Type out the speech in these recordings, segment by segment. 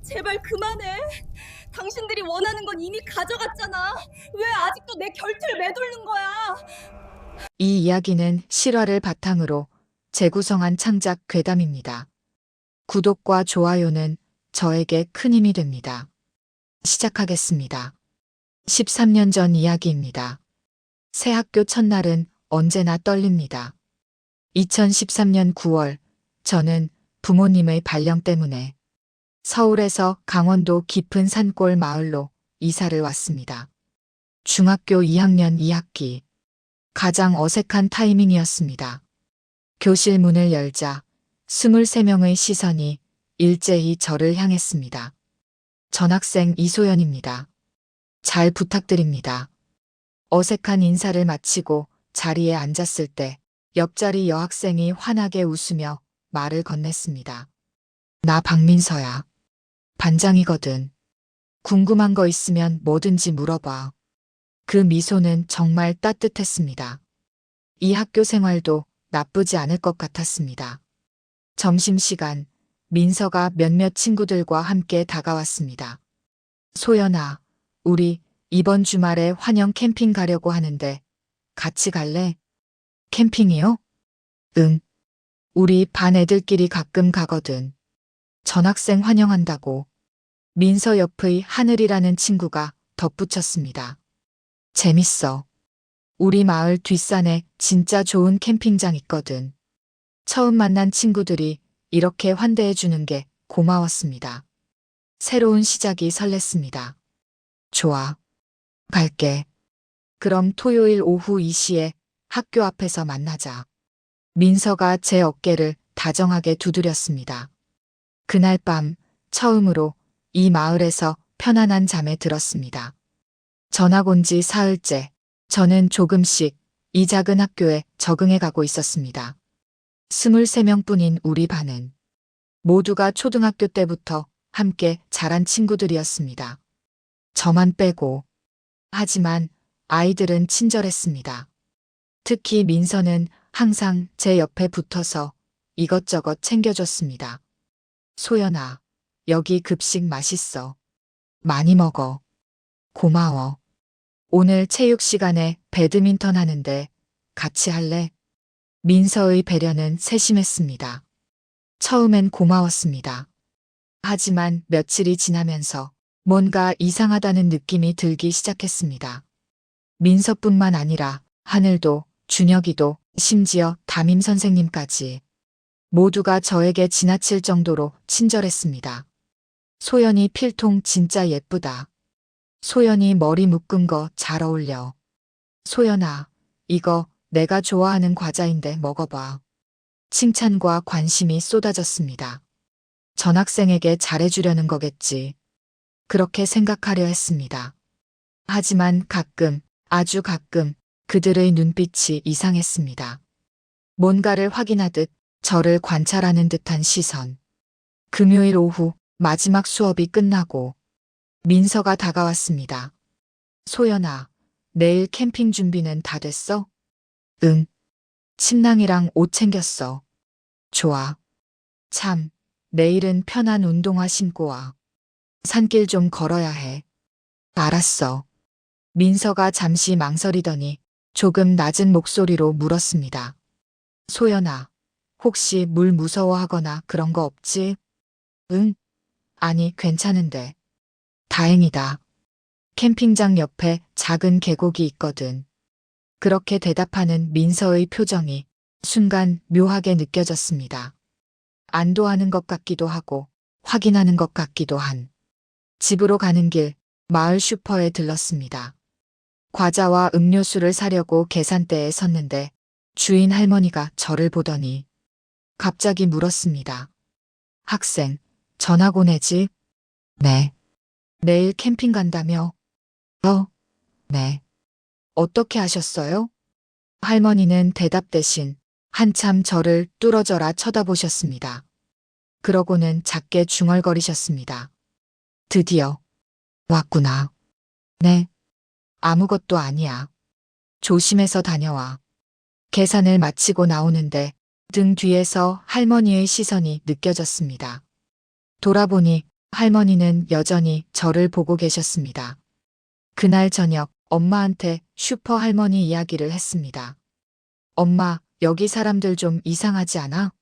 제발 그만해. 당신들이 원하는 건 이미 가져갔잖아. 왜 아직도 내 결투를 매돌는 거야? 이 이야기는 실화를 바탕으로 재구성한 창작 괴담입니다. 구독과 좋아요는 저에게 큰 힘이 됩니다. 시작하겠습니다. 13년 전 이야기입니다. 새 학교 첫날은 언제나 떨립니다. 2013년 9월, 저는 부모님의 발령 때문에 서울에서 강원도 깊은 산골 마을로 이사를 왔습니다. 중학교 2학년 2학기. 가장 어색한 타이밍이었습니다. 교실 문을 열자 23명의 시선이 일제히 저를 향했습니다. 전학생 이소연입니다. 잘 부탁드립니다. 어색한 인사를 마치고 자리에 앉았을 때 옆자리 여학생이 환하게 웃으며 말을 건넸습니다. 나 박민서야. 반장이거든. 궁금한 거 있으면 뭐든지 물어봐. 그 미소는 정말 따뜻했습니다. 이 학교 생활도 나쁘지 않을 것 같았습니다. 점심시간, 민서가 몇몇 친구들과 함께 다가왔습니다. 소연아, 우리 이번 주말에 환영 캠핑 가려고 하는데 같이 갈래? 캠핑이요? 응. 우리 반 애들끼리 가끔 가거든. 전학생 환영한다고. 민서 옆의 하늘이라는 친구가 덧붙였습니다. 재밌어. 우리 마을 뒷산에 진짜 좋은 캠핑장 있거든. 처음 만난 친구들이 이렇게 환대해 주는 게 고마웠습니다. 새로운 시작이 설렜습니다. 좋아. 갈게. 그럼 토요일 오후 2시에 학교 앞에서 만나자. 민서가 제 어깨를 다정하게 두드렸습니다. 그날 밤 처음으로 이 마을에서 편안한 잠에 들었습니다. 전학 온 지 사흘째, 저는 조금씩 이 작은 학교에 적응해 가고 있었습니다. 23명뿐인 우리 반은 모두가 초등학교 때부터 함께 자란 친구들이었습니다. 저만 빼고. 하지만 아이들은 친절했습니다. 특히 민서는 항상 제 옆에 붙어서 이것저것 챙겨줬습니다. 소연아, 여기 급식 맛있어. 많이 먹어. 고마워. 오늘 체육 시간에 배드민턴 하는데 같이 할래? 민서의 배려는 세심했습니다. 처음엔 고마웠습니다. 하지만 며칠이 지나면서 뭔가 이상하다는 느낌이 들기 시작했습니다. 민서뿐만 아니라 하늘도, 준혁이도, 심지어 담임 선생님까지 모두가 저에게 지나칠 정도로 친절했습니다. 소연이 필통 진짜 예쁘다. 소연이 머리 묶은 거 잘 어울려. 소연아, 이거 내가 좋아하는 과자인데 먹어봐. 칭찬과 관심이 쏟아졌습니다. 전학생에게 잘해주려는 거겠지. 그렇게 생각하려 했습니다. 하지만 가끔, 아주 가끔 그들의 눈빛이 이상했습니다. 뭔가를 확인하듯 저를 관찰하는 듯한 시선. 금요일 오후 마지막 수업이 끝나고 민서가 다가왔습니다. 소연아, 내일 캠핑 준비는 다 됐어? 응. 침낭이랑 옷 챙겼어. 좋아. 참, 내일은 편한 운동화 신고 와. 산길 좀 걸어야 해. 알았어. 민서가 잠시 망설이더니 조금 낮은 목소리로 물었습니다. 소연아, 혹시 물 무서워하거나 그런 거 없지? 응? 아니, 괜찮은데. 다행이다. 캠핑장 옆에 작은 계곡이 있거든. 그렇게 대답하는 민서의 표정이 순간 묘하게 느껴졌습니다. 안도하는 것 같기도 하고 확인하는 것 같기도 한. 집으로 가는 길 마을 슈퍼에 들렀습니다. 과자와 음료수를 사려고 계산대에 섰는데 주인 할머니가 저를 보더니 갑자기 물었습니다. 학생, 전학 온 애지? 네. 내일 캠핑 간다며? 네. 어떻게 하셨어요? 할머니는 대답 대신 한참 저를 뚫어져라 쳐다보셨습니다. 그러고는 작게 중얼거리셨습니다. 드디어 왔구나. 네. 아무것도 아니야. 조심해서 다녀와. 계산을 마치고 나오는데 등 뒤에서 할머니의 시선이 느껴졌습니다. 돌아보니 할머니는 여전히 저를 보고 계셨습니다. 그날 저녁 엄마한테 슈퍼 할머니 이야기를 했습니다. 엄마, 여기 사람들 좀 이상하지 않아?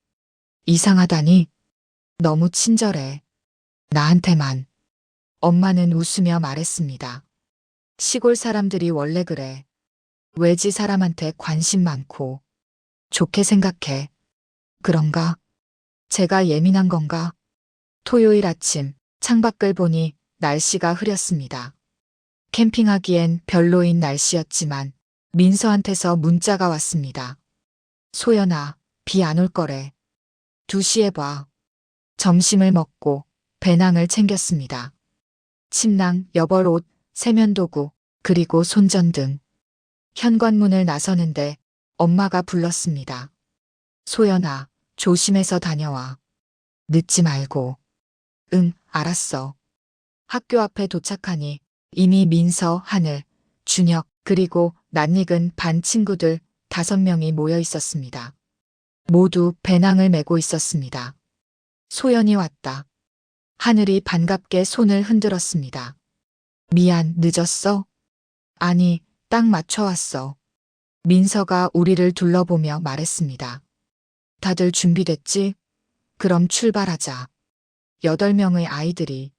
이상하다니? 너무 친절해. 나한테만. 엄마는 웃으며 말했습니다. 시골 사람들이 원래 그래. 외지 사람한테 관심 많고. 좋게 생각해. 그런가? 제가 예민한 건가? 토요일 아침 창밖을 보니 날씨가 흐렸습니다. 캠핑하기엔 별로인 날씨였지만 민서한테서 문자가 왔습니다. 소연아, 비 안 올 거래. 2시에 봐. 점심을 먹고 배낭을 챙겼습니다. 침낭, 여벌옷, 세면도구, 그리고 손전등. 현관문을 나서는데 엄마가 불렀습니다. 소연아, 조심해서 다녀와. 늦지 말고. 응, 알았어. 학교 앞에 도착하니 이미 민서, 하늘, 준혁, 그리고 낯익은 반 친구들 5명이 모여 있었습니다. 모두 배낭을 메고 있었습니다. 소연이 왔다. 하늘이 반갑게 손을 흔들었습니다. 미안, 늦었어? 아니, 딱 맞춰 왔어. 민서가 우리를 둘러보며 말했습니다. 다들 준비됐지? 그럼 출발하자. 8명의 아이들이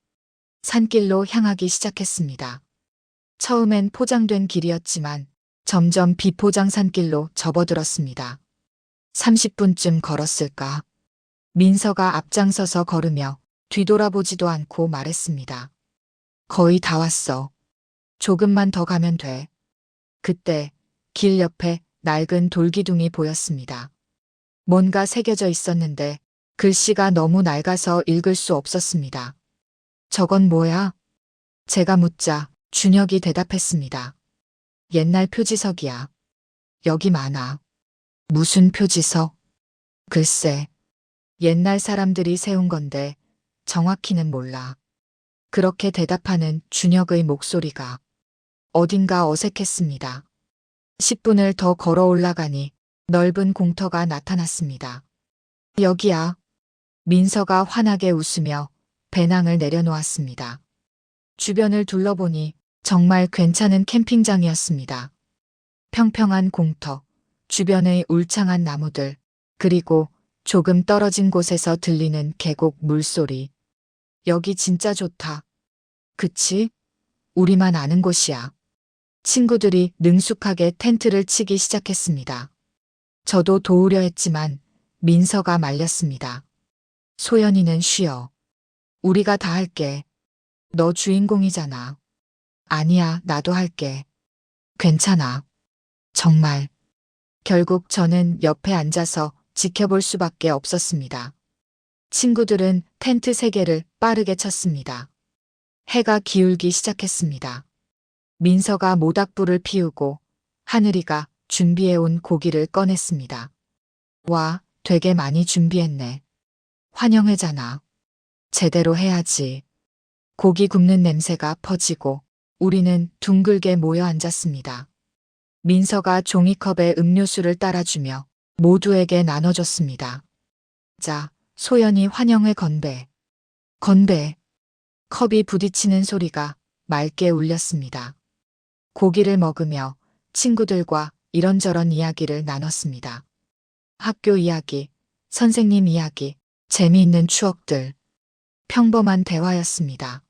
산길로 향하기 시작했습니다. 처음엔 포장된 길이었지만 점점 비포장 산길로 접어들었습니다. 30분쯤 걸었을까? 민서가 앞장서서 걸으며 뒤돌아보지도 않고 말했습니다. 거의 다 왔어. 조금만 더 가면 돼. 그때 길 옆에 낡은 돌기둥이 보였습니다. 뭔가 새겨져 있었는데 글씨가 너무 낡아서 읽을 수 없었습니다. 저건 뭐야? 제가 묻자 준혁이 대답했습니다. 옛날 표지석이야. 여기 많아. 무슨 표지석? 글쎄, 옛날 사람들이 세운 건데 정확히는 몰라. 그렇게 대답하는 준혁의 목소리가 어딘가 어색했습니다. 10분을 더 걸어 올라가니 넓은 공터가 나타났습니다. 여기야. 민서가 환하게 웃으며 배낭을 내려놓았습니다. 주변을 둘러보니 정말 괜찮은 캠핑장이었습니다. 평평한 공터, 주변의 울창한 나무들, 그리고 조금 떨어진 곳에서 들리는 계곡 물소리. 여기 진짜 좋다. 그치? 우리만 아는 곳이야. 친구들이 능숙하게 텐트를 치기 시작했습니다. 저도 도우려 했지만 민서가 말렸습니다. 소연이는 쉬어. 우리가 다 할게. 너 주인공이잖아. 아니야, 나도 할게. 괜찮아. 정말. 결국 저는 옆에 앉아서 지켜볼 수밖에 없었습니다. 친구들은 텐트 3개를 빠르게 쳤습니다. 해가 기울기 시작했습니다. 민서가 모닥불을 피우고 하늘이가 준비해온 고기를 꺼냈습니다. 와, 되게 많이 준비했네. 환영회잖아. 제대로 해야지. 고기 굽는 냄새가 퍼지고 우리는 둥글게 모여 앉았습니다. 민서가 종이컵에 음료수를 따라주며 모두에게 나눠줬습니다. 자, 소연이 환영회 건배. 건배. 컵이 부딪히는 소리가 맑게 울렸습니다. 고기를 먹으며 친구들과 이런저런 이야기를 나눴습니다. 학교 이야기, 선생님 이야기, 재미있는 추억들. 평범한 대화였습니다.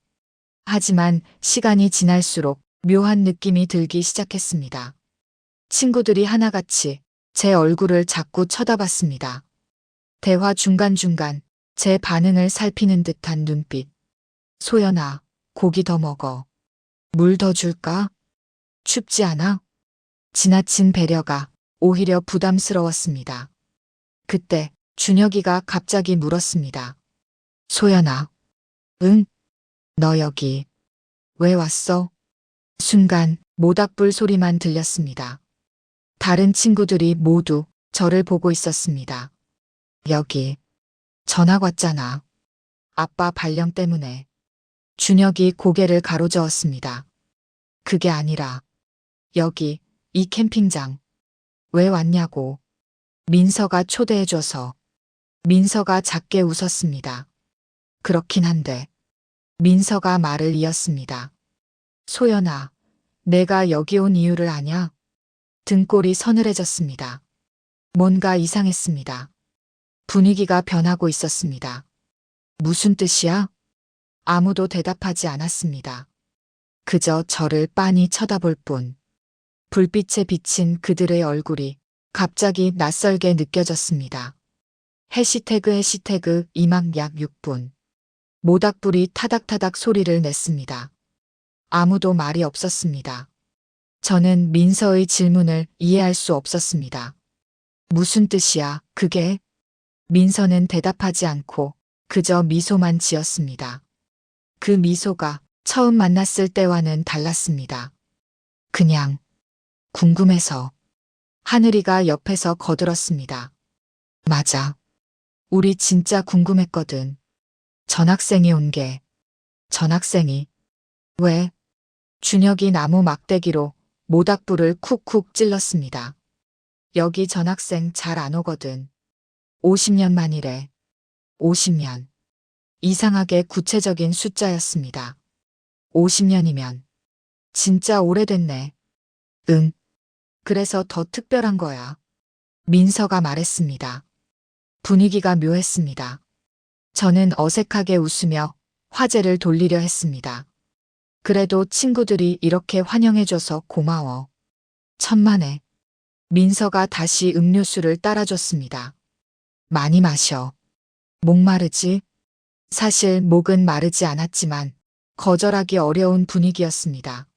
하지만 시간이 지날수록 묘한 느낌이 들기 시작했습니다. 친구들이 하나같이 제 얼굴을 자꾸 쳐다봤습니다. 대화 중간중간 제 반응을 살피는 듯한 눈빛. 소연아, 고기 더 먹어. 물 더 줄까? 춥지 않아? 지나친 배려가 오히려 부담스러웠습니다. 그때 준혁이가 갑자기 물었습니다. 소연아. 응? 너 여기 왜 왔어? 순간 모닥불 소리만 들렸습니다. 다른 친구들이 모두 저를 보고 있었습니다. 여기 전학 왔잖아. 아빠 발령 때문에. 준혁이 고개를 가로저었습니다. 그게 아니라 여기 이 캠핑장 왜 왔냐고. 민서가 초대해줘서. 민서가 작게 웃었습니다. 그렇긴 한데 민서가 말을 이었습니다. 소연아, 내가 여기 온 이유를 아냐? 등골이 서늘해졌습니다. 뭔가 이상했습니다. 분위기가 변하고 있었습니다. 무슨 뜻이야? 아무도 대답하지 않았습니다. 그저 저를 빤히 쳐다볼 뿐. 불빛에 비친 그들의 얼굴이 갑자기 낯설게 느껴졌습니다. 해시태그 이막 약 6분. 모닥불이 타닥타닥 소리를 냈습니다. 아무도 말이 없었습니다. 저는 민서의 질문을 이해할 수 없었습니다. 무슨 뜻이야, 그게? 민서는 대답하지 않고 그저 미소만 지었습니다. 그 미소가 처음 만났을 때와는 달랐습니다. 그냥 궁금해서. 하늘이가 옆에서 거들었습니다. 맞아. 우리 진짜 궁금했거든. 전학생이 온 게. 전학생이. 왜? 준혁이 나무 막대기로 모닥불을 쿡쿡 찔렀습니다. 여기 전학생 잘 안 오거든. 50년 만이래. 50년. 이상하게 구체적인 숫자였습니다. 50년이면 진짜 오래됐네. 응. 그래서 더 특별한 거야. 민서가 말했습니다. 분위기가 묘했습니다. 저는 어색하게 웃으며 화제를 돌리려 했습니다. 그래도 친구들이 이렇게 환영해줘서 고마워. 천만에. 민서가 다시 음료수를 따라줬습니다. 많이 마셔. 목마르지? 사실 목은 마르지 않았지만 거절하기 어려운 분위기였습니다.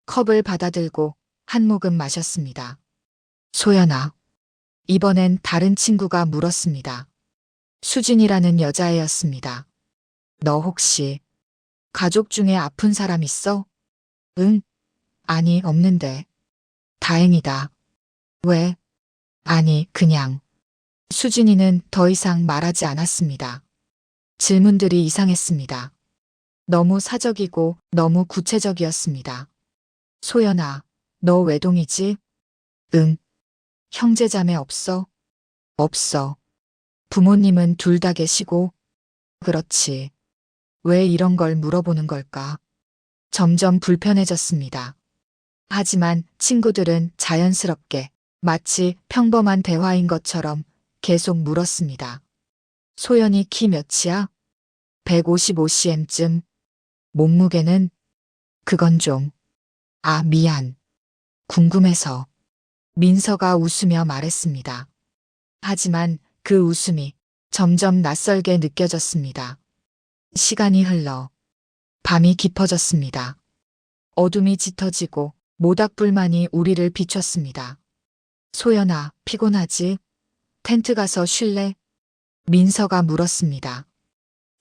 컵을 받아들고 한 모금 마셨습니다. 소연아. 이번엔 다른 친구가 물었습니다. 수진이라는 여자애였습니다. 너 혹시 가족 중에 아픈 사람 있어? 응? 아니, 없는데. 다행이다. 왜? 아니, 그냥. 수진이는 더 이상 말하지 않았습니다. 질문들이 이상했습니다. 너무 사적이고 너무 구체적이었습니다. 소연아, 너 외동이지? 응. 형제자매 없어? 없어. 부모님은 둘 다 계시고? 그렇지. 왜 이런 걸 물어보는 걸까? 점점 불편해졌습니다. 하지만 친구들은 자연스럽게 마치 평범한 대화인 것처럼 계속 물었습니다. 소연이 키 몇이야? 155cm쯤. 몸무게는? 그건 좀. 아, 미안. 궁금해서. 민서가 웃으며 말했습니다. 하지만 그 웃음이 점점 낯설게 느껴졌습니다. 시간이 흘러 밤이 깊어졌습니다. 어둠이 짙어지고 모닥불만이 우리를 비췄습니다. 소연아, 피곤하지? 텐트 가서 쉴래? 민서가 물었습니다.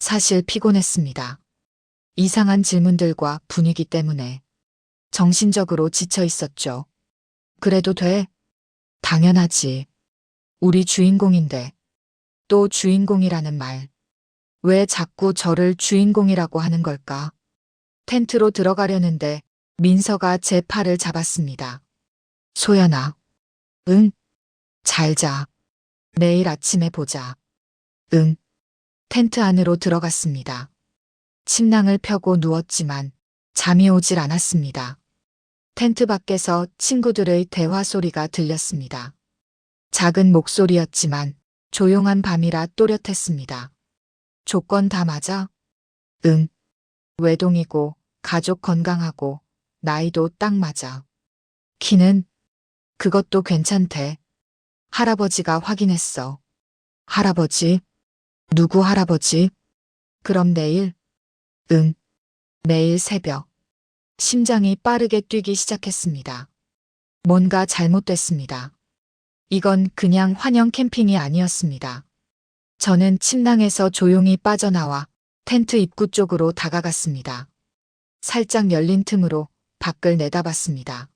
사실 피곤했습니다. 이상한 질문들과 분위기 때문에 정신적으로 지쳐 있었죠. 그래도 돼? 당연하지. 우리 주인공인데. 또 주인공이라는 말. 왜 자꾸 저를 주인공이라고 하는 걸까? 텐트로 들어가려는데 민서가 제 팔을 잡았습니다. 소연아. 응? 잘 자. 내일 아침에 보자. 응. 텐트 안으로 들어갔습니다. 침낭을 펴고 누웠지만 잠이 오질 않았습니다. 텐트 밖에서 친구들의 대화 소리가 들렸습니다. 작은 목소리였지만 조용한 밤이라 또렷했습니다. 조건 다 맞아? 응. 외동이고 가족 건강하고 나이도 딱 맞아. 키는? 그것도 괜찮대. 할아버지가 확인했어. 할아버지? 누구 할아버지? 그럼 내일? 응. 내일 새벽. 심장이 빠르게 뛰기 시작했습니다. 뭔가 잘못됐습니다. 이건 그냥 환영 캠핑이 아니었습니다. 저는 침낭에서 조용히 빠져나와 텐트 입구 쪽으로 다가갔습니다. 살짝 열린 틈으로 밖을 내다봤습니다.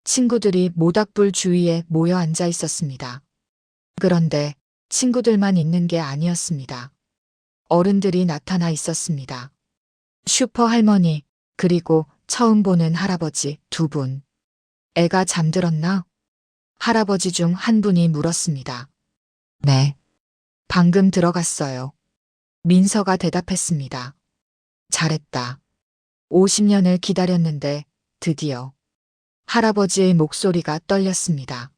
친구들이 모닥불 주위에 모여 앉아 있었습니다. 그런데 친구들만 있는 게 아니었습니다. 어른들이 나타나 있었습니다. 슈퍼 할머니, 그리고 처음 보는 할아버지 2분. 애가 잠들었나? 할아버지 중 한 분이 물었습니다. 네. 방금 들어갔어요. 민서가 대답했습니다. 잘했다. 50년을 기다렸는데 드디어 할아버지의 목소리가 떨렸습니다.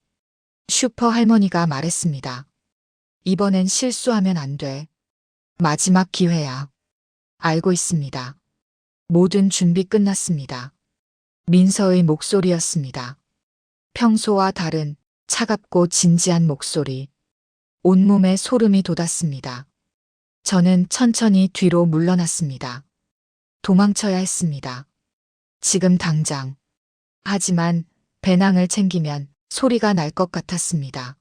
슈퍼 할머니가 말했습니다. 이번엔 실수하면 안 돼. 마지막 기회야. 알고 있습니다. 모든 준비 끝났습니다. 민서의 목소리였습니다. 평소와 다른 차갑고 진지한 목소리. 온몸에 소름이 돋았습니다. 저는 천천히 뒤로 물러났습니다. 도망쳐야 했습니다. 지금 당장. 하지만 배낭을 챙기면 소리가 날 것 같았습니다.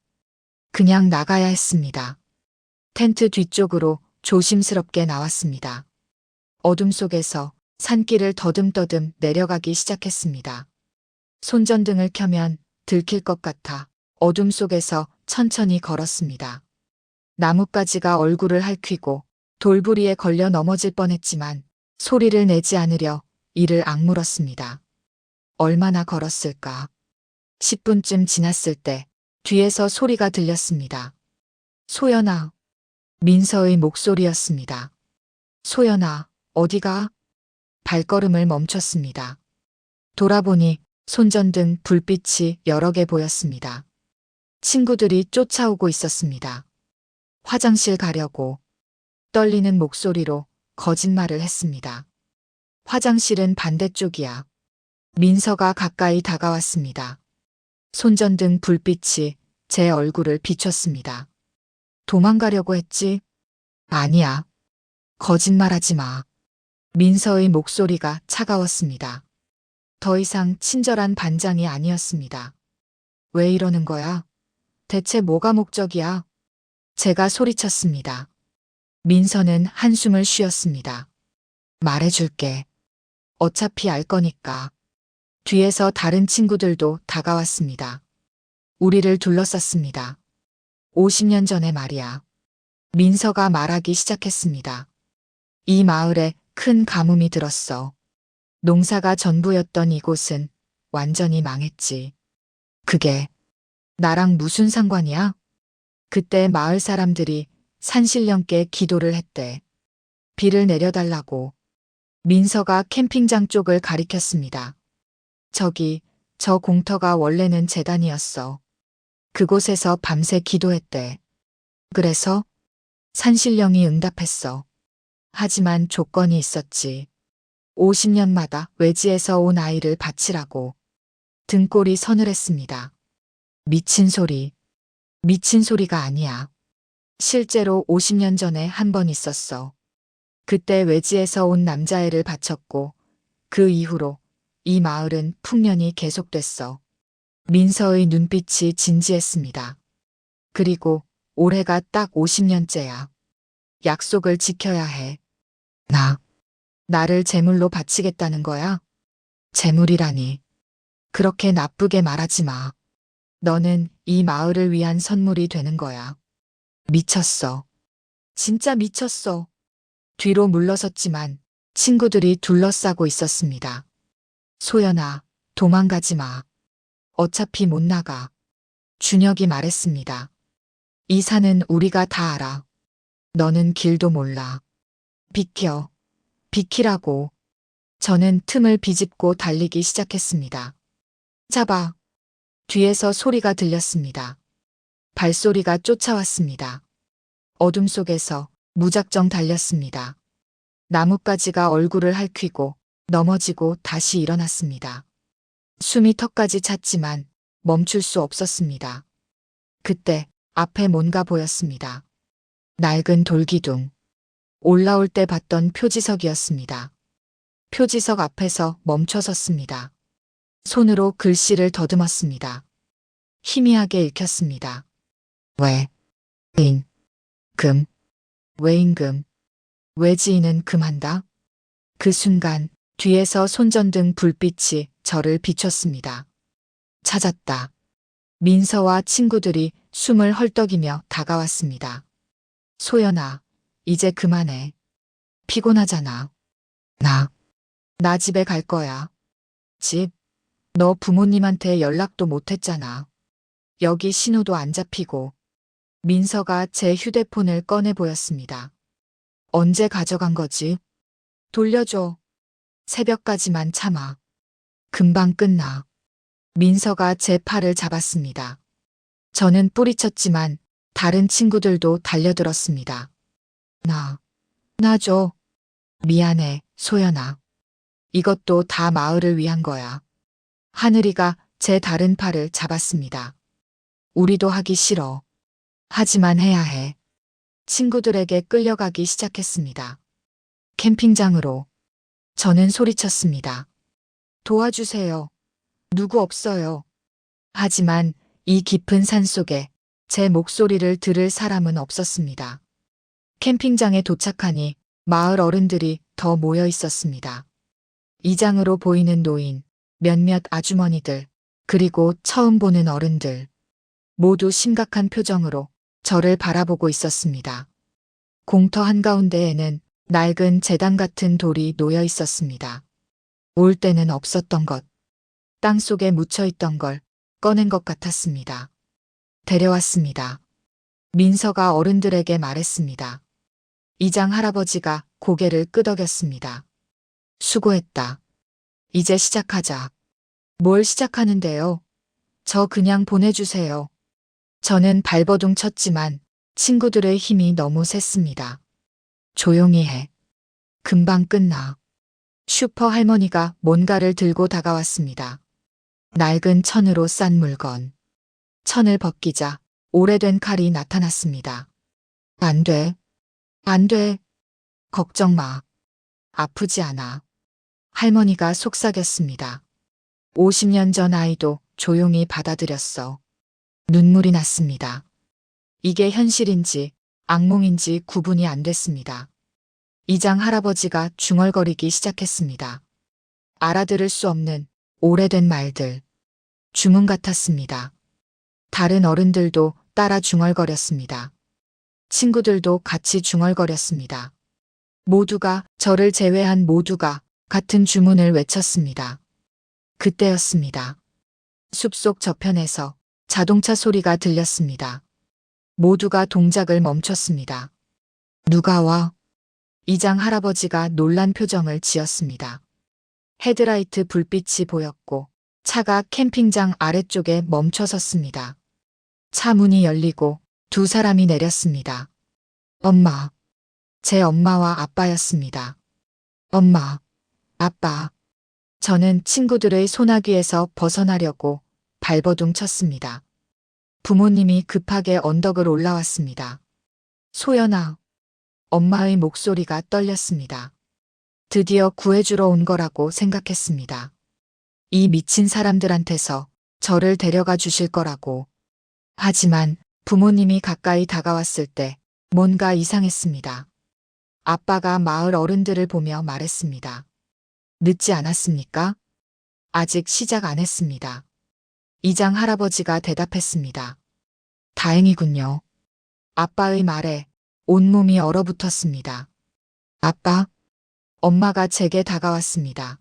그냥 나가야 했습니다. 텐트 뒤쪽으로 조심스럽게 나왔습니다. 어둠 속에서 산길을 더듬더듬 내려가기 시작했습니다. 손전등을 켜면 들킬 것 같아 어둠 속에서 천천히 걸었습니다. 나뭇가지가 얼굴을 핥히고 돌부리에 걸려 넘어질 뻔했지만 소리를 내지 않으려 이를 악물었습니다. 얼마나 걸었을까? 10분쯤 지났을 때 뒤에서 소리가 들렸습니다. 소연아. 민서의 목소리였습니다. 소연아, 어디가? 발걸음을 멈췄습니다. 돌아보니 손전등 불빛이 여러 개 보였습니다. 친구들이 쫓아오고 있었습니다. 화장실 가려고 떨리는 목소리로 거짓말을 했습니다. 화장실은 반대쪽이야. 민서가 가까이 다가왔습니다. 손전등 불빛이 제 얼굴을 비췄습니다. 도망가려고 했지? 아니야. 거짓말하지 마. 민서의 목소리가 차가웠습니다. 더 이상 친절한 반장이 아니었습니다. 왜 이러는 거야? 대체 뭐가 목적이야? 제가 소리쳤습니다. 민서는 한숨을 쉬었습니다. 말해줄게. 어차피 알 거니까. 뒤에서 다른 친구들도 다가왔습니다. 우리를 둘러쌌습니다. 50년 전에 말이야. 민서가 말하기 시작했습니다. 이 마을에 큰 가뭄이 들었어. 농사가 전부였던 이곳은 완전히 망했지. 그게 나랑 무슨 상관이야? 그때 마을 사람들이 산신령께 기도를 했대. 비를 내려달라고. 민서가 캠핑장 쪽을 가리켰습니다. 저기, 저 공터가 원래는 제단이었어. 그곳에서 밤새 기도했대. 그래서 산신령이 응답했어. 하지만 조건이 있었지. 50년마다 외지에서 온 아이를 바치라고. 등골이 서늘했습니다. 미친 소리. 미친 소리가 아니야. 실제로 50년 전에 한 번 있었어. 그때 외지에서 온 남자애를 바쳤고 그 이후로 이 마을은 풍년이 계속됐어. 민서의 눈빛이 진지했습니다. 그리고 올해가 딱 50년째야. 약속을 지켜야 해. 나를 제물로 바치겠다는 거야? 제물이라니. 그렇게 나쁘게 말하지 마. 너는 이 마을을 위한 선물이 되는 거야. 미쳤어. 진짜 미쳤어. 뒤로 물러섰지만 친구들이 둘러싸고 있었습니다. 소연아, 도망가지 마. 어차피 못 나가. 준혁이 말했습니다. 이 산은 우리가 다 알아. 너는 길도 몰라. 비켜. 비키라고. 저는 틈을 비집고 달리기 시작했습니다. 잡아. 뒤에서 소리가 들렸습니다. 발소리가 쫓아왔습니다. 어둠 속에서 무작정 달렸습니다. 나뭇가지가 얼굴을 핥히고 넘어지고 다시 일어났습니다. 숨이 턱까지 찼지만 멈출 수 없었습니다. 그때 앞에 뭔가 보였습니다. 낡은 돌기둥. 올라올 때 봤던 표지석이었습니다. 표지석 앞에서 멈춰 섰습니다. 손으로 글씨를 더듬었습니다. 희미하게 읽혔습니다. 금. 외임금. 외지인은 금한다. 그 순간 뒤에서 손전등 불빛이 저를 비췄습니다. 찾았다. 민서와 친구들이 숨을 헐떡이며 다가왔습니다. 소연아, 이제 그만해. 피곤하잖아. 나 집에 갈 거야. 집? 너 부모님한테 연락도 못 했잖아. 여기 신호도 안 잡히고. 민서가 제 휴대폰을 꺼내 보였습니다. 언제 가져간 거지? 돌려줘. 새벽까지만 참아. 금방 끝나. 민서가 제 팔을 잡았습니다. 저는 뿌리쳤지만 다른 친구들도 달려들었습니다. 나 줘. 미안해, 소연아. 이것도 다 마을을 위한 거야. 하늘이가 제 다른 팔을 잡았습니다. 우리도 하기 싫어. 하지만 해야 해. 친구들에게 끌려가기 시작했습니다. 캠핑장으로. 저는 소리쳤습니다. 도와주세요. 누구 없어요. 하지만 이 깊은 산속에 제 목소리를 들을 사람은 없었습니다. 캠핑장에 도착하니 마을 어른들이 더 모여 있었습니다. 이장으로 보이는 노인, 몇몇 아주머니들, 그리고 처음 보는 어른들. 모두 심각한 표정으로 저를 바라보고 있었습니다. 공터 한가운데에는 낡은 제단 같은 돌이 놓여 있었습니다. 올 때는 없었던 것, 땅 속에 묻혀 있던 걸 꺼낸 것 같았습니다. 데려왔습니다. 민서가 어른들에게 말했습니다. 이장 할아버지가 고개를 끄덕였습니다. 수고했다. 이제 시작하자. 뭘 시작하는데요? 저 그냥 보내주세요. 저는 발버둥 쳤지만 친구들의 힘이 너무 셌습니다. 조용히 해. 금방 끝나. 슈퍼 할머니가 뭔가를 들고 다가왔습니다. 낡은 천으로 싼 물건. 천을 벗기자 오래된 칼이 나타났습니다. 안 돼. 안 돼. 걱정 마. 아프지 않아. 할머니가 속삭였습니다. 50년 전 아이도 조용히 받아들였어. 눈물이 났습니다. 이게 현실인지 악몽인지 구분이 안 됐습니다. 이장 할아버지가 중얼거리기 시작했습니다. 알아들을 수 없는 오래된 말들. 주문 같았습니다. 다른 어른들도 따라 중얼거렸습니다. 친구들도 같이 중얼거렸습니다. 모두가, 저를 제외한 모두가 같은 주문을 외쳤습니다. 그때였습니다. 숲속 저편에서 자동차 소리가 들렸습니다. 모두가 동작을 멈췄습니다. 누가 와? 이장 할아버지가 놀란 표정을 지었습니다. 헤드라이트 불빛이 보였고 차가 캠핑장 아래쪽에 멈춰 섰습니다. 차 문이 열리고 두 사람이 내렸습니다. 엄마. 제 엄마와 아빠였습니다. 엄마, 아빠. 저는 친구들의 소나귀에서 벗어나려고 발버둥 쳤습니다. 부모님이 급하게 언덕을 올라왔습니다. 소연아. 엄마의 목소리가 떨렸습니다. 드디어 구해주러 온 거라고 생각했습니다. 이 미친 사람들한테서 저를 데려가 주실 거라고. 하지만 부모님이 가까이 다가왔을 때 뭔가 이상했습니다. 아빠가 마을 어른들을 보며 말했습니다. 늦지 않았습니까? 아직 시작 안 했습니다. 이장 할아버지가 대답했습니다. 다행이군요. 아빠의 말에 온몸이 얼어붙었습니다. 아빠, 엄마가 제게 다가왔습니다.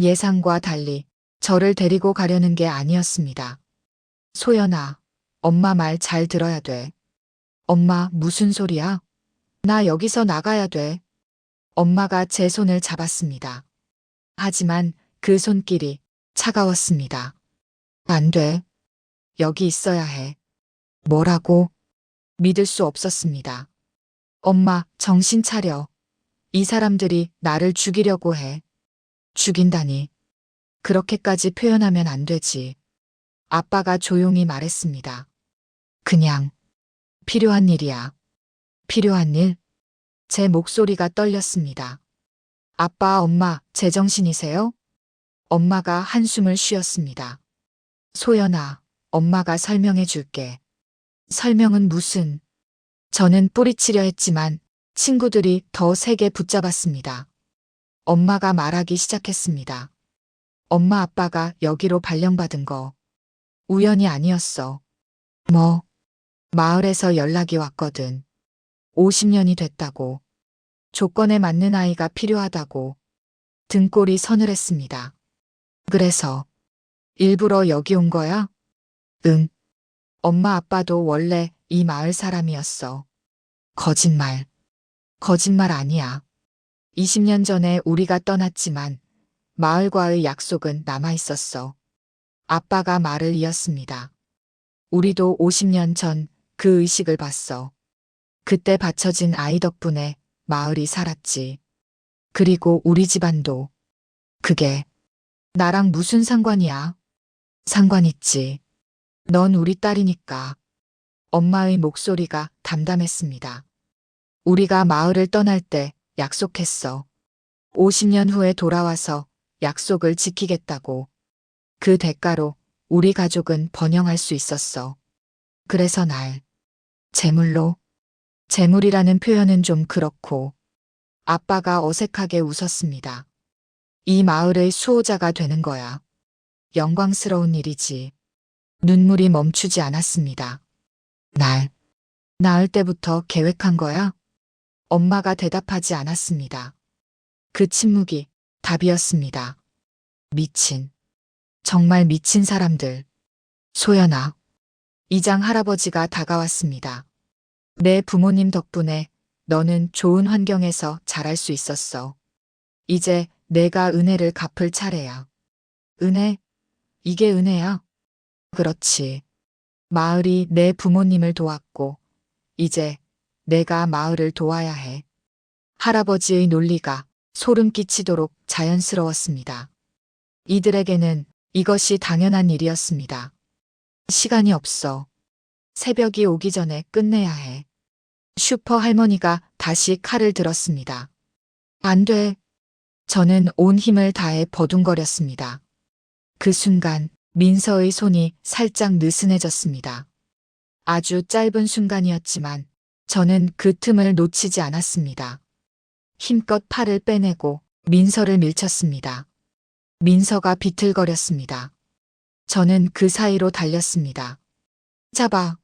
예상과 달리 저를 데리고 가려는 게 아니었습니다. 소연아, 엄마 말 잘 들어야 돼. 엄마, 무슨 소리야? 나 여기서 나가야 돼. 엄마가 제 손을 잡았습니다. 하지만 그 손길이 차가웠습니다. 안 돼. 여기 있어야 해. 뭐라고? 믿을 수 없었습니다. 엄마, 정신 차려. 이 사람들이 나를 죽이려고 해. 죽인다니. 그렇게까지 표현하면 안 되지. 아빠가 조용히 말했습니다. 그냥 필요한 일이야. 필요한 일? 제 목소리가 떨렸습니다. 아빠, 엄마, 제정신이세요? 엄마가 한숨을 쉬었습니다. 소연아, 엄마가 설명해 줄게. 설명은 무슨? 저는 뿌리치려 했지만 친구들이 더 세게 붙잡았습니다. 엄마가 말하기 시작했습니다. 엄마 아빠가 여기로 발령받은 거 우연이 아니었어. 뭐? 마을에서 연락이 왔거든. 50년이 됐다고. 조건에 맞는 아이가 필요하다고. 등골이 서늘했습니다. 그래서 일부러 여기 온 거야? 응. 엄마 아빠도 원래 이 마을 사람이었어. 거짓말. 거짓말 아니야. 20년 전에 우리가 떠났지만 마을과의 약속은 남아 있었어. 아빠가 말을 이었습니다. 우리도 50년 전 그 의식을 봤어. 그때 바쳐진 아이 덕분에 마을이 살았지. 그리고 우리 집안도. 그게 나랑 무슨 상관이야? 상관 있지. 넌 우리 딸이니까. 엄마의 목소리가 담담했습니다. 우리가 마을을 떠날 때 약속했어. 50년 후에 돌아와서 약속을 지키겠다고. 그 대가로 우리 가족은 번영할 수 있었어. 그래서 날 재물로, 재물이라는 표현은 좀 그렇고. 아빠가 어색하게 웃었습니다. 이 마을의 수호자가 되는 거야. 영광스러운 일이지. 눈물이 멈추지 않았습니다. 날 낳을 때부터 계획한 거야? 엄마가 대답하지 않았습니다. 그 침묵이 답이었습니다. 미친. 정말 미친 사람들. 소연아. 이장 할아버지가 다가왔습니다. 내 부모님 덕분에 너는 좋은 환경에서 자랄 수 있었어. 이제 내가 은혜를 갚을 차례야. 은혜? 이게 은혜야? 그렇지. 마을이 내 부모님을 도왔고, 이제 내가 마을을 도와야 해. 할아버지의 논리가 소름 끼치도록 자연스러웠습니다. 이들에게는 이것이 당연한 일이었습니다. 시간이 없어. 새벽이 오기 전에 끝내야 해. 슈퍼 할머니가 다시 칼을 들었습니다. 안 돼. 저는 온 힘을 다해 버둥거렸습니다. 그 순간 민서의 손이 살짝 느슨해졌습니다. 아주 짧은 순간이었지만 저는 그 틈을 놓치지 않았습니다. 힘껏 팔을 빼내고 민서를 밀쳤습니다. 민서가 비틀거렸습니다. 저는 그 사이로 달렸습니다. 잡아.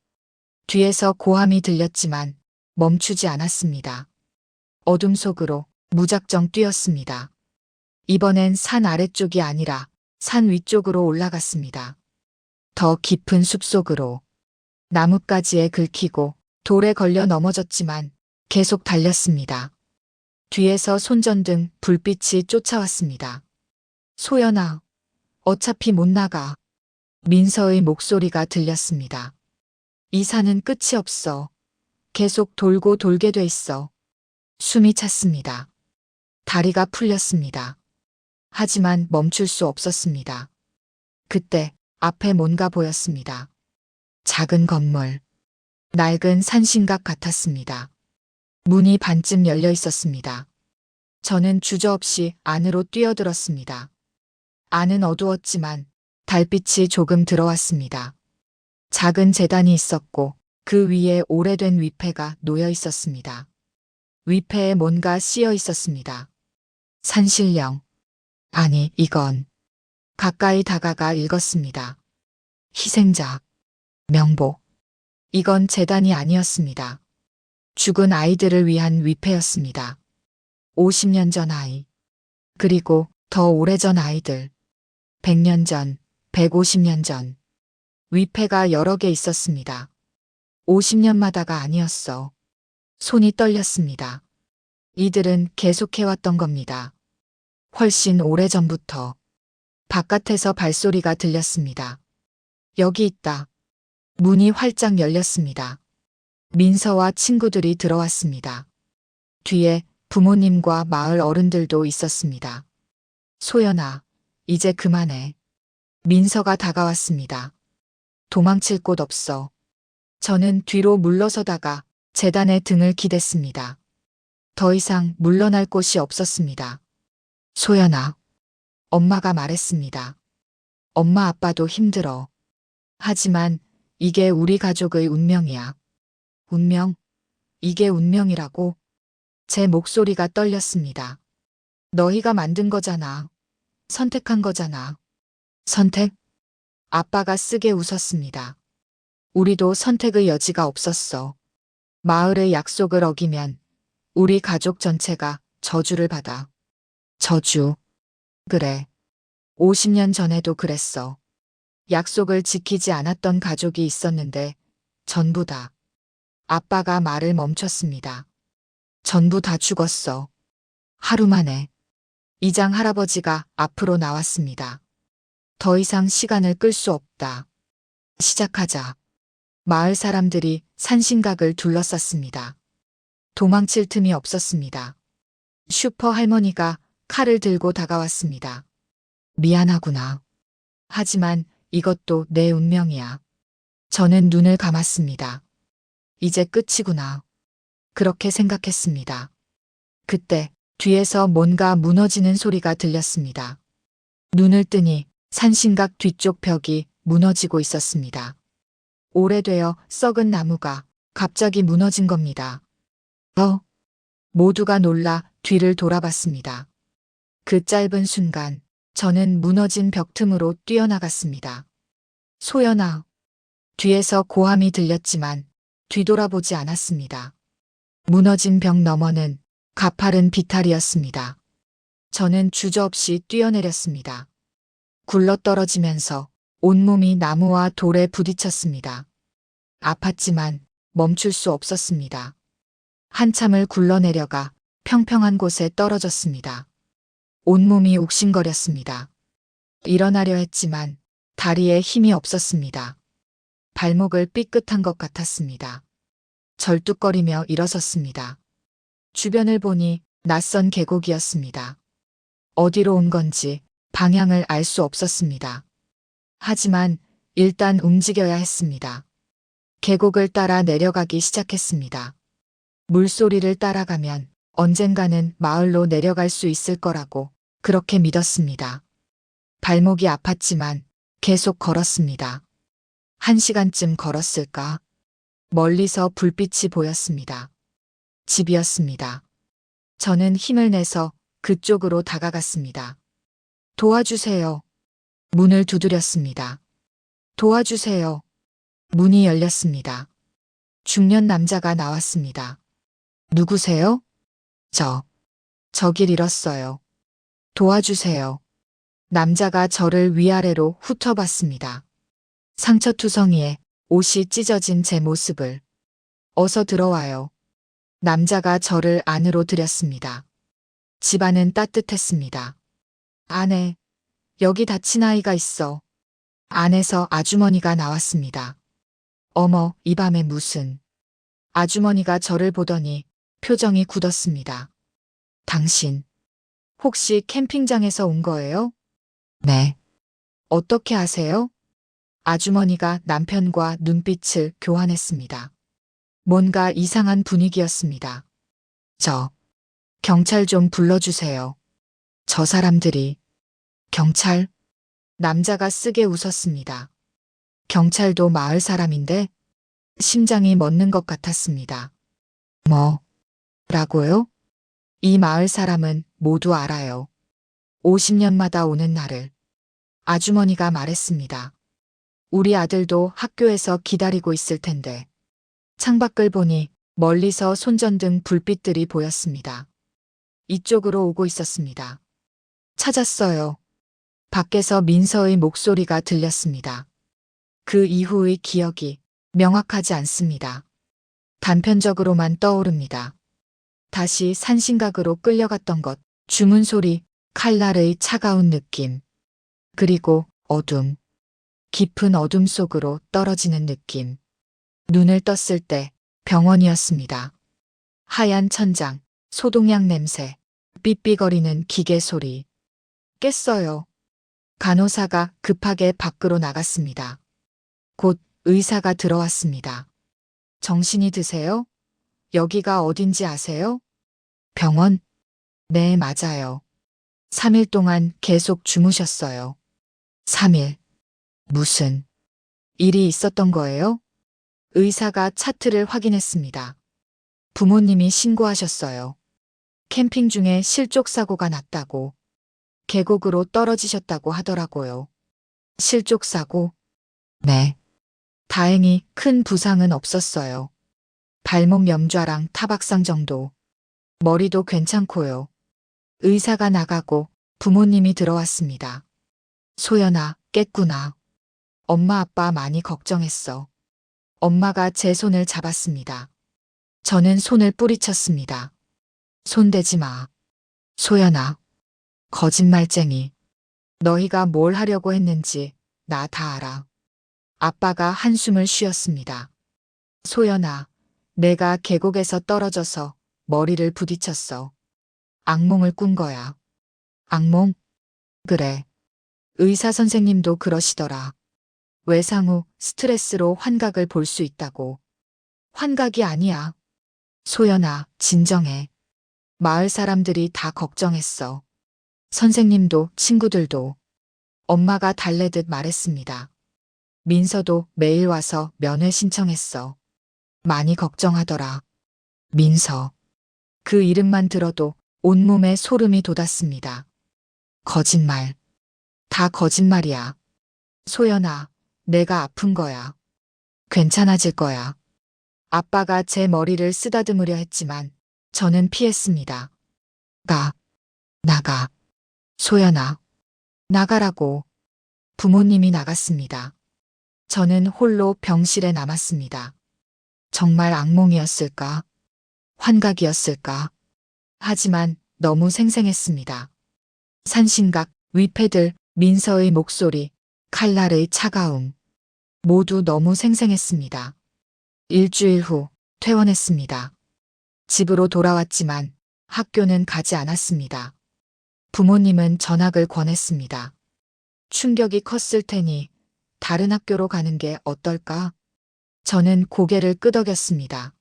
뒤에서 고함이 들렸지만 멈추지 않았습니다. 어둠 속으로 무작정 뛰었습니다. 이번엔 산 아래쪽이 아니라 산 위쪽으로 올라갔습니다. 더 깊은 숲속으로. 나뭇가지에 긁히고 돌에 걸려 넘어졌지만 계속 달렸습니다. 뒤에서 손전등 불빛이 쫓아왔습니다. 소연아, 어차피 못 나가. 민서의 목소리가 들렸습니다. 이 산은 끝이 없어. 계속 돌고 돌게 돼 있어. 숨이 찼습니다. 다리가 풀렸습니다. 하지만 멈출 수 없었습니다. 그때 앞에 뭔가 보였습니다. 작은 건물. 낡은 산신각 같았습니다. 문이 반쯤 열려 있었습니다. 저는 주저없이 안으로 뛰어들었습니다. 안은 어두웠지만 달빛이 조금 들어왔습니다. 작은 제단이 있었고 그 위에 오래된 위패가 놓여 있었습니다. 위패에 뭔가 씌어 있었습니다. 산신령. 아니, 이건. 가까이 다가가 읽었습니다. 희생자. 명복. 이건 재단이 아니었습니다. 죽은 아이들을 위한 위패였습니다. 50년 전 아이. 그리고 더 오래전 아이들. 100년 전, 150년 전. 위패가 여러 개 있었습니다. 50년마다가 아니었어. 손이 떨렸습니다. 이들은 계속해왔던 겁니다. 훨씬 오래전부터. 바깥에서 발소리가 들렸습니다. 여기 있다. 문이 활짝 열렸습니다. 민서와 친구들이 들어왔습니다. 뒤에 부모님과 마을 어른들도 있었습니다. 소연아, 이제 그만해. 민서가 다가왔습니다. 도망칠 곳 없어. 저는 뒤로 물러서다가 재단에 등을 기댔습니다. 더 이상 물러날 곳이 없었습니다. 소연아, 엄마가 말했습니다. 엄마 아빠도 힘들어. 하지만 이게 우리 가족의 운명이야. 운명? 이게 운명이라고? 제 목소리가 떨렸습니다. 너희가 만든 거잖아. 선택한 거잖아. 선택? 아빠가 쓰게 웃었습니다. 우리도 선택의 여지가 없었어. 마을의 약속을 어기면 우리 가족 전체가 저주를 받아. 저주. 그래. 50년 전에도 그랬어. 약속을 지키지 않았던 가족이 있었는데 전부 다. 아빠가 말을 멈췄습니다. 전부 다 죽었어. 하루 만에 이장 할아버지가 앞으로 나왔습니다. 더 이상 시간을 끌 수 없다. 시작하자. 마을 사람들이 산신각을 둘러쌌습니다. 도망칠 틈이 없었습니다. 슈퍼 할머니가 칼을 들고 다가왔습니다. 미안하구나. 하지만 이것도 내 운명이야. 저는 눈을 감았습니다. 이제 끝이구나. 그렇게 생각했습니다. 그때 뒤에서 뭔가 무너지는 소리가 들렸습니다. 눈을 뜨니 산신각 뒤쪽 벽이 무너지고 있었습니다. 오래되어 썩은 나무가 갑자기 무너진 겁니다. 모두가 놀라 뒤를 돌아봤습니다. 그 짧은 순간 저는 무너진 벽 틈으로 뛰어나갔습니다. 소연아. 뒤에서 고함이 들렸지만 뒤돌아보지 않았습니다. 무너진 벽 너머는 가파른 비탈이었습니다. 저는 주저없이 뛰어내렸습니다. 굴러떨어지면서 온몸이 나무와 돌에 부딪혔습니다. 아팠지만 멈출 수 없었습니다. 한참을 굴러내려가 평평한 곳에 떨어졌습니다. 온몸이 욱신거렸습니다. 일어나려 했지만 다리에 힘이 없었습니다. 발목을 삐끗한 것 같았습니다. 절뚝거리며 일어섰습니다. 주변을 보니 낯선 계곡이었습니다. 어디로 온 건지 방향을 알 수 없었습니다. 하지만 일단 움직여야 했습니다. 계곡을 따라 내려가기 시작했습니다. 물소리를 따라가면 언젠가는 마을로 내려갈 수 있을 거라고 그렇게 믿었습니다. 발목이 아팠지만 계속 걸었습니다. 1시간쯤 걸었을까? 멀리서 불빛이 보였습니다. 집이었습니다. 저는 힘을 내서 그쪽으로 다가갔습니다. 도와주세요. 문을 두드렸습니다. 도와주세요. 문이 열렸습니다. 중년 남자가 나왔습니다. 누구세요? 저 길 잃었어요. 도와주세요. 남자가 저를 위아래로 훑어봤습니다. 상처투성이에 옷이 찢어진 제 모습을. 어서 들어와요. 남자가 저를 안으로 들였습니다. 집안은 따뜻했습니다. 안에, 여기 다친 아이가 있어. 안에서 아주머니가 나왔습니다. 어머, 이 밤에 무슨. 아주머니가 저를 보더니 표정이 굳었습니다. 당신, 혹시 캠핑장에서 온 거예요? 네. 어떻게 아세요? 아주머니가 남편과 눈빛을 교환했습니다. 뭔가 이상한 분위기였습니다. 경찰 좀 불러주세요. 저 사람들이. 경찰? 남자가 쓰게 웃었습니다. 경찰도 마을 사람인데? 심장이 멎는 것 같았습니다. 라고요? 이 마을 사람은 모두 알아요. 50년마다 오는 날을. 아주머니가 말했습니다. 우리 아들도 학교에서 기다리고 있을 텐데. 창밖을 보니 멀리서 손전등 불빛들이 보였습니다. 이쪽으로 오고 있었습니다. 찾았어요. 밖에서 민서의 목소리가 들렸습니다. 그 이후의 기억이 명확하지 않습니다. 단편적으로만 떠오릅니다. 다시 산신각으로 끌려갔던 것, 주문 소리, 칼날의 차가운 느낌. 그리고 어둠. 깊은 어둠 속으로 떨어지는 느낌. 눈을 떴을 때 병원이었습니다. 하얀 천장, 소독약 냄새, 삐삐거리는 기계 소리. 깼어요. 간호사가 급하게 밖으로 나갔습니다. 곧 의사가 들어왔습니다. 정신이 드세요? 여기가 어딘지 아세요? 병원? 네, 맞아요. 3일 동안 계속 주무셨어요. 3일. 무슨 일이 있었던 거예요? 의사가 차트를 확인했습니다. 부모님이 신고하셨어요. 캠핑 중에 실족사고가 났다고. 계곡으로 떨어지셨다고 하더라고요. 실족사고? 네. 다행히 큰 부상은 없었어요. 발목 염좌랑 타박상 정도. 머리도 괜찮고요. 의사가 나가고 부모님이 들어왔습니다. 소연아, 깼구나. 엄마 아빠 많이 걱정했어. 엄마가 제 손을 잡았습니다. 저는 손을 뿌리쳤습니다. 손대지 마. 소연아, 거짓말쟁이. 너희가 뭘 하려고 했는지 나 다 알아. 아빠가 한숨을 쉬었습니다. 소연아, 내가 계곡에서 떨어져서 머리를 부딪혔어. 악몽을 꾼 거야. 악몽? 그래. 의사 선생님도 그러시더라. 외상 후 스트레스로 환각을 볼 수 있다고. 환각이 아니야. 소연아, 진정해. 마을 사람들이 다 걱정했어. 선생님도 친구들도. 엄마가 달래듯 말했습니다. 민서도 매일 와서 면회 신청했어. 많이 걱정하더라. 민서. 그 이름만 들어도 온몸에 소름이 돋았습니다. 거짓말. 다 거짓말이야. 소연아, 내가 아픈 거야. 괜찮아질 거야. 아빠가 제 머리를 쓰다듬으려 했지만 저는 피했습니다. 나가. 소연아, 나가라고. 부모님이 나갔습니다. 저는 홀로 병실에 남았습니다. 정말 악몽이었을까? 환각이었을까? 하지만 너무 생생했습니다. 산신각, 위패들, 민서의 목소리, 칼날의 차가움. 모두 너무 생생했습니다. 일주일 후 퇴원했습니다. 집으로 돌아왔지만 학교는 가지 않았습니다. 부모님은 전학을 권했습니다. 충격이 컸을 테니 다른 학교로 가는 게 어떨까? 저는 고개를 끄덕였습니다.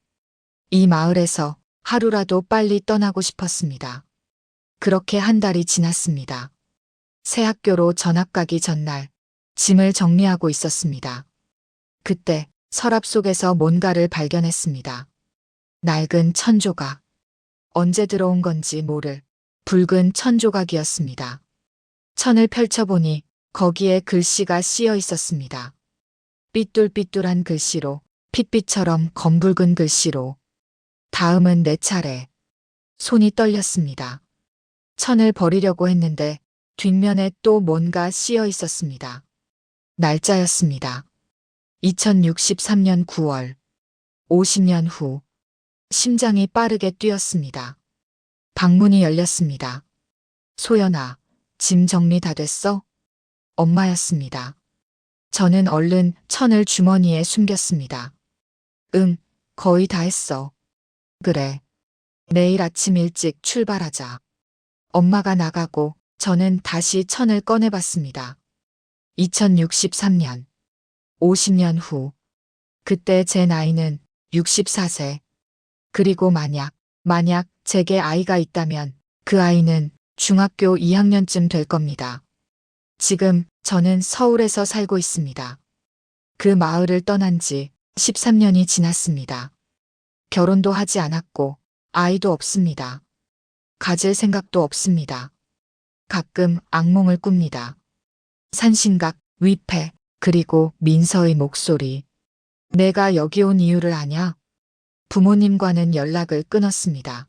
이 마을에서 하루라도 빨리 떠나고 싶었습니다. 그렇게 한 달이 지났습니다. 새 학교로 전학 가기 전날 짐을 정리하고 있었습니다. 그때 서랍 속에서 뭔가를 발견했습니다. 낡은 천조각. 언제 들어온 건지 모를 붉은 천조각이었습니다. 천을 펼쳐보니 거기에 글씨가 씌어 있었습니다. 삐뚤삐뚤한 글씨로, 핏빛처럼 검붉은 글씨로. 다음은 내 차례. 손이 떨렸습니다. 천을 버리려고 했는데 뒷면에 또 뭔가 씌어 있었습니다. 날짜였습니다. 2063년 9월. 50년 후. 심장이 빠르게 뛰었습니다. 방문이 열렸습니다. 소연아, 짐 정리 다 됐어? 엄마였습니다. 저는 얼른 천을 주머니에 숨겼습니다. 응, 거의 다 했어. 그래. 내일 아침 일찍 출발하자. 엄마가 나가고 저는 다시 천을 꺼내봤습니다. 2063년. 50년 후. 그때 제 나이는 64세. 그리고 만약 제게 아이가 있다면 그 아이는 중학교 2학년쯤 될 겁니다. 지금 저는 서울에서 살고 있습니다. 그 마을을 떠난 지 13년이 지났습니다. 결혼도 하지 않았고 아이도 없습니다. 가질 생각도 없습니다. 가끔 악몽을 꿉니다. 산신각, 위패, 그리고 민서의 목소리. 내가 여기 온 이유를 아냐? 부모님과는 연락을 끊었습니다.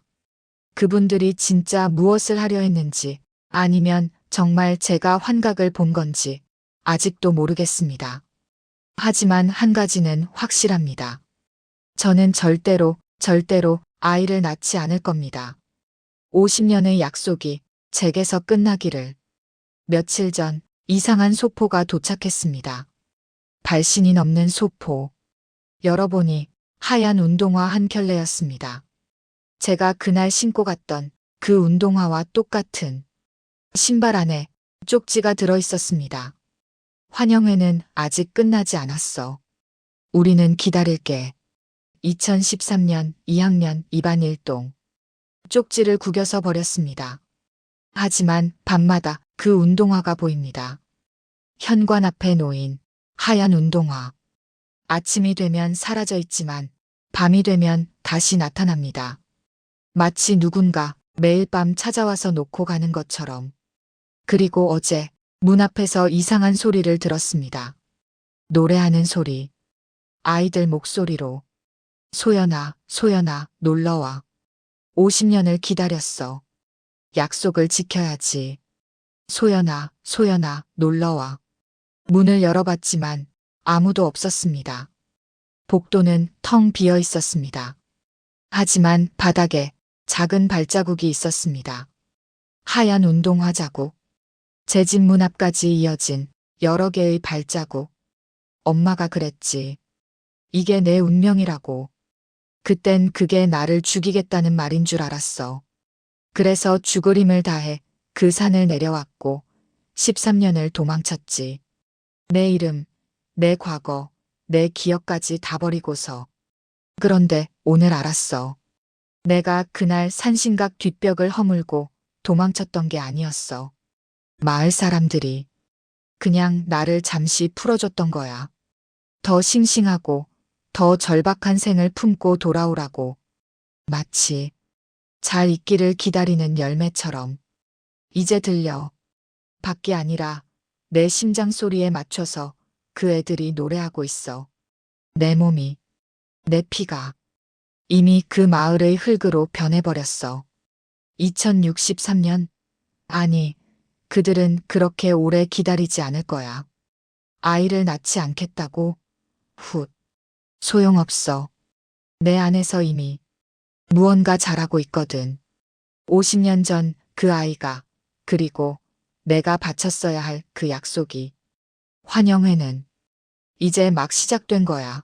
그분들이 진짜 무엇을 하려 했는지 아니면 정말 제가 환각을 본 건지 아직도 모르겠습니다. 하지만 한 가지는 확실합니다. 저는 절대로 아이를 낳지 않을 겁니다. 50년의 약속이 제게서 끝나기를. 며칠 전 이상한 소포가 도착했습니다. 발신이 넘는 소포. 열어보니 하얀 운동화 한 켤레였습니다. 제가 그날 신고 갔던 그 운동화와 똑같은 신발 안에 쪽지가 들어있었습니다. 환영회는 아직 끝나지 않았어. 우리는 기다릴게. 2013년 2학년 2반 1동. 쪽지를 구겨서 버렸습니다. 하지만 밤마다 그 운동화가 보입니다. 현관 앞에 놓인 하얀 운동화. 아침이 되면 사라져 있지만 밤이 되면 다시 나타납니다. 마치 누군가 매일 밤 찾아와서 놓고 가는 것처럼. 그리고 어제 문 앞에서 이상한 소리를 들었습니다. 노래하는 소리. 아이들 목소리로. 소연아, 놀러와. 50년을 기다렸어. 약속을 지켜야지. 소연아, 놀러와. 문을 열어봤지만 아무도 없었습니다. 복도는 텅 비어 있었습니다. 하지만 바닥에 작은 발자국이 있었습니다. 하얀 운동화 자국, 제 집 문 앞까지 이어진 여러 개의 발자국. 엄마가 그랬지. 이게 내 운명이라고. 그땐 그게 나를 죽이겠다는 말인 줄 알았어. 그래서 죽을 힘을 다해 그 산을 내려왔고 13년을 도망쳤지. 내 이름, 내 과거, 내 기억까지 다 버리고서. 그런데 오늘 알았어. 내가 그날 산신각 뒷벽을 허물고 도망쳤던 게 아니었어. 마을 사람들이 그냥 나를 잠시 풀어줬던 거야. 더 싱싱하고 더 절박한 생을 품고 돌아오라고. 마치 잘 익기를 기다리는 열매처럼. 이제 들려. 밖이 아니라 내 심장 소리에 맞춰서 그 애들이 노래하고 있어. 내 몸이, 내 피가 이미 그 마을의 흙으로 변해버렸어. 2063년? 아니, 그들은 그렇게 오래 기다리지 않을 거야. 아이를 낳지 않겠다고? 훗. 소용없어. 내 안에서 이미 무언가 자라고 있거든. 50년 전 그 아이가, 그리고 내가 바쳤어야 할 그 약속이. 환영회는 이제 막 시작된 거야.